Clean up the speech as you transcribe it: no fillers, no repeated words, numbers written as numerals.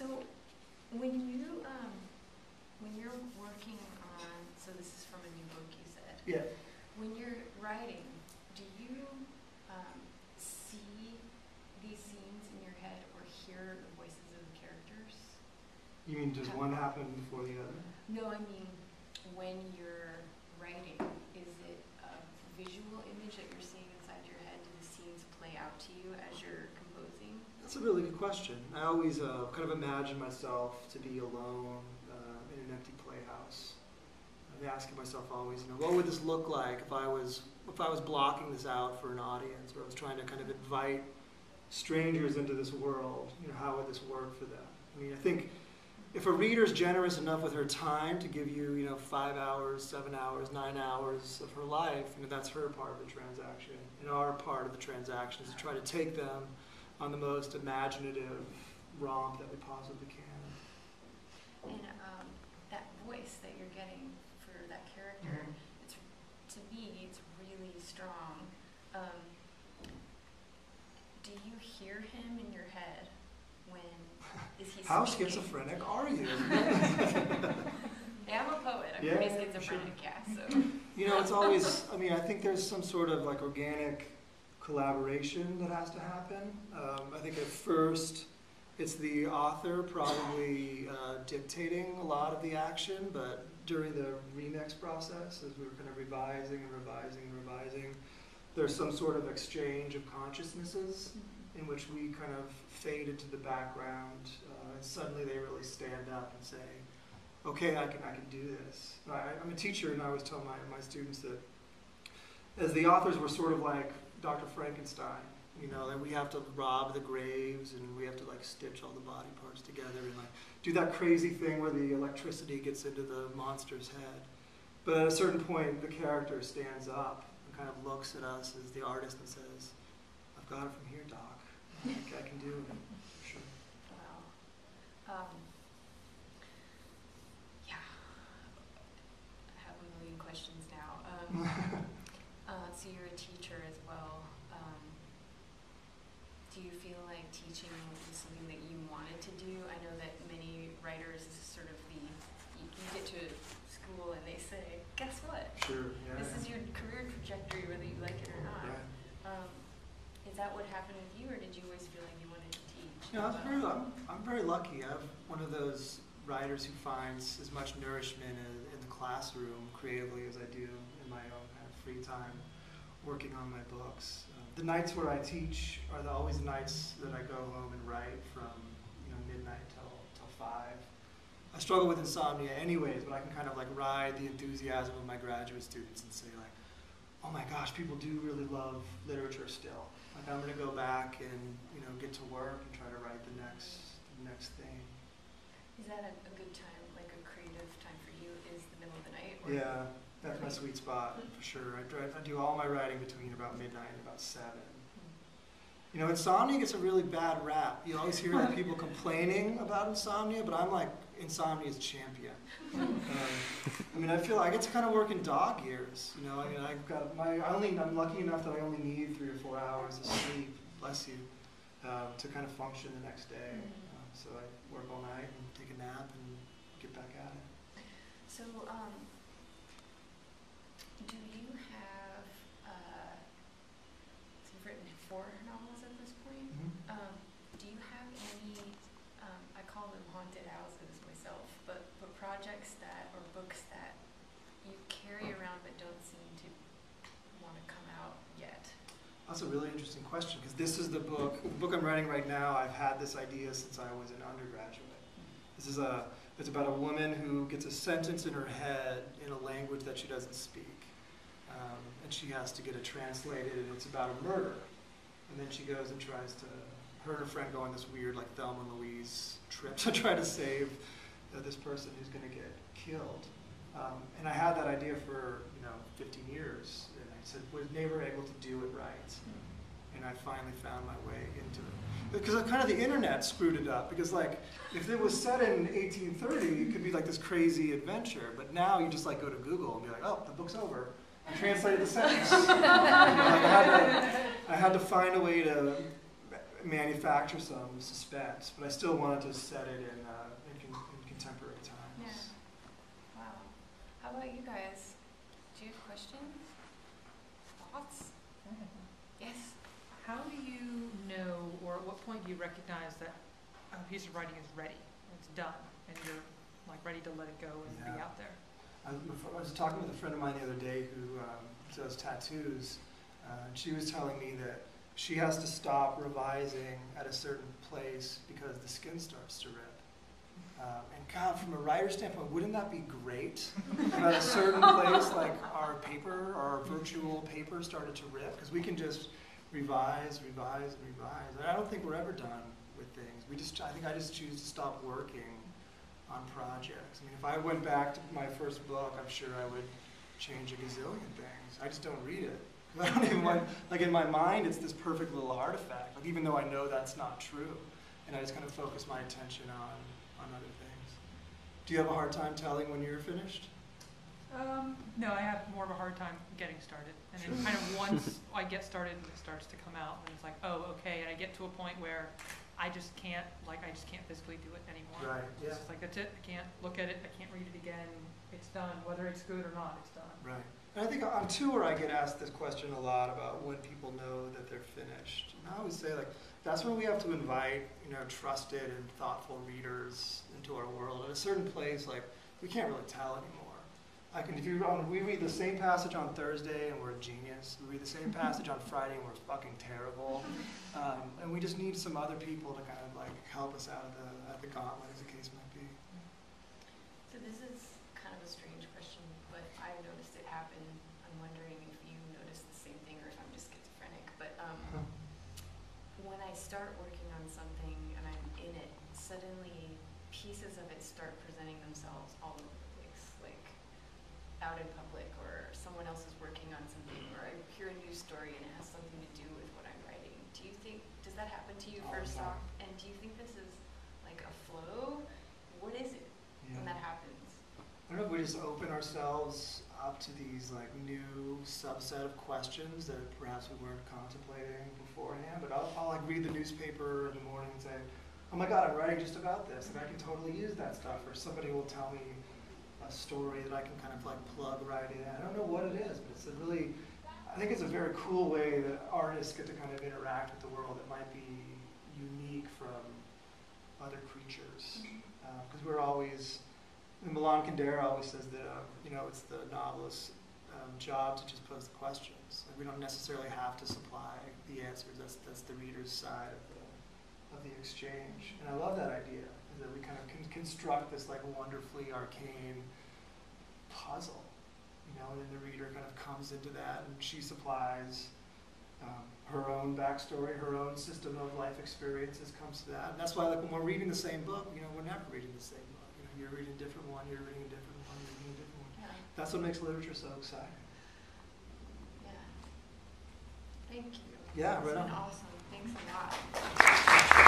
So when you're working on, so this is from a new book you said. Yeah. When you're writing, do you see these scenes in your head or hear the voices of the characters? You mean does one happen before the other? No, I mean when you're writing, is it a visual image that you're seeing inside your head? Do the scenes play out to you as you're composing? That's a really good question. I always kind of imagine myself to be alone in an empty playhouse. I'm asking myself always, what would this look like if I was blocking this out for an audience, or I was trying to kind of invite strangers into this world? How would this work for them? I mean, I think if a reader's generous enough with her time to give you, 5 hours, 7 hours, 9 hours of her life, that's her part of the transaction. And our part of the transaction is to try to take them on the most imaginative romp that we possibly can. And that voice that you're getting for that character, to me, it's really strong. Do you hear him in your head when is he How speaking? schizophrenic are you? Yeah, I'm a poet. I'm pretty schizophrenic, sure. So. It's always, I think there's some sort of like organic collaboration that has to happen. I think at first it's the author probably dictating a lot of the action, but during the remix process, as we were kind of revising and revising and revising, there's some sort of exchange of consciousnesses in which we kind of fade into the background, and suddenly they really stand up and say, okay, I can do this. I'm a teacher, and I always tell my students that as the authors, we're sort of like Dr. Frankenstein, that we have to rob the graves and we have to like stitch all the body parts together and like do that crazy thing where the electricity gets into the monster's head. But at a certain point, the character stands up and kind of looks at us as the artist and says, I've got it from here, Doc. I can do it, for sure. Wow. Yeah. I have a million questions now. So you're a teacher as well. Do you feel like teaching is something that you wanted to do? I know that many writers, this is sort of you get to school and they say, guess what? Sure, yeah. This is your career trajectory, whether you like it or not. Yeah. Is that what happened with you, or did you always feel like you wanted to teach? I'm very lucky. I'm one of those writers who finds as much nourishment in the classroom creatively as I do in my own kind of free time working on my books. The nights where I teach are always the nights that I go home and write from midnight till 5. I struggle with insomnia anyways, but I can kind of like ride the enthusiasm of my graduate students and say like, oh my gosh, people do really love literature still. Like I'm going to go back and get to work and try to write the next thing. Is that a good time, like a creative time for you? Is the middle of the night? Or Yeah. That's my sweet spot, for sure. I do all my writing between about midnight and about 7. Insomnia gets a really bad rap. You always hear like people complaining about insomnia, but I'm like insomnia's champion. I feel I get to kind of work in dog years. I've got I'm lucky enough that I only need 3 or 4 hours of sleep, bless you, to kind of function the next day. So I work all night and take a nap and get back at it. So, do you have, so you've written 4 novels at this point. Do you have any, I call them haunted houses myself, but projects or books that you carry around but don't seem to want to come out yet? That's a really interesting question, because this is the book I'm writing right now. I've had this idea since I was an undergraduate. It's about a woman who gets a sentence in her head in a language that she doesn't speak. And she has to get it translated, and it's about a murder. And then she goes and tries to, her and her friend go on this weird like Thelma and Louise trip to try to save this person who's going to get killed. And I had that idea for 15 years, and I said, was never able to do it right. And I finally found my way into it. Because kind of the internet screwed it up, because like, if it was set in 1830, it could be like this crazy adventure, but now you just like go to Google and be like, oh, the book's over. I translated the sentence. I had to find a way to manufacture some suspense, but I still wanted to set it in contemporary times. Yeah. Wow. How about you guys? Do you have questions? Thoughts? Yes. How do you know, or at what point do you recognize that a piece of writing is ready, it's done, and you're like ready to let it go and be out there? I was talking with a friend of mine the other day who does tattoos, and she was telling me that she has to stop revising at a certain place because the skin starts to rip. And God, from a writer's standpoint, wouldn't that be great? If at a certain place, like our paper, our virtual paper started to rip, because we can just revise. And I don't think we're ever done with things. I think I just choose to stop working on projects. I mean, if I went back to my first book, I'm sure I would change a gazillion things. I just don't read it. I don't even want, like in my mind, it's this perfect little artifact, like even though I know that's not true. And I just kind of focus my attention on other things. Do you have a hard time telling when you're finished? No, I have more of a hard time getting started. And then kind of once I get started and it starts to come out, and it's like, oh, okay, and I get to a point where I just can't physically do it anymore. Right, yeah. It's just like, that's it, I can't look at it, I can't read it again, it's done. Whether it's good or not, it's done. Right. And I think on tour I get asked this question a lot about when people know that they're finished. And I always say, like, that's when we have to invite, trusted and thoughtful readers into our world. At a certain place, like, we can't really tell anymore. We read the same passage on Thursday and we're a genius. We read the same passage on Friday and we're fucking terrible. And we just need some other people to kind of like help us out at the gauntlet, as the case might be. So this is kind of a strange question, but I noticed it happen. I'm wondering if you noticed the same thing or if I'm just schizophrenic. But when I start working on something and I'm in it, suddenly pieces of it start presenting themselves all over the place, like out in public, or someone else is working on something, or I hear a news story and it has something to do with what I'm writing. Does that happen to you first off? And do you think this is like a flow? What is it when that happens? I don't know if we just open ourselves up to these like new subset of questions that perhaps we weren't contemplating beforehand, but I'll like read the newspaper in the morning and say, oh my God, I'm writing just about this, and I can totally use that stuff, or somebody will tell me a story that I can kind of like plug right in. I don't know what it is, but I think it's a very cool way that artists get to kind of interact with the world that might be unique from other creatures. Because we're always, Milan Kundera always says that, it's the novelist's job to just pose the questions. Like, we don't necessarily have to supply the answers. That's the reader's side of the exchange. And I love that idea, is that we kind of can construct this like wonderfully arcane puzzle, and then the reader kind of comes into that, and she supplies her own backstory, her own system of life experiences comes to that. And that's why, like, when we're reading the same book, we're never reading the same book. You're reading a different one, you're reading a different one, you're reading a different one. Yeah. That's what makes literature so exciting. Yeah. Thank you. Yeah, right on. Awesome. Thanks a lot.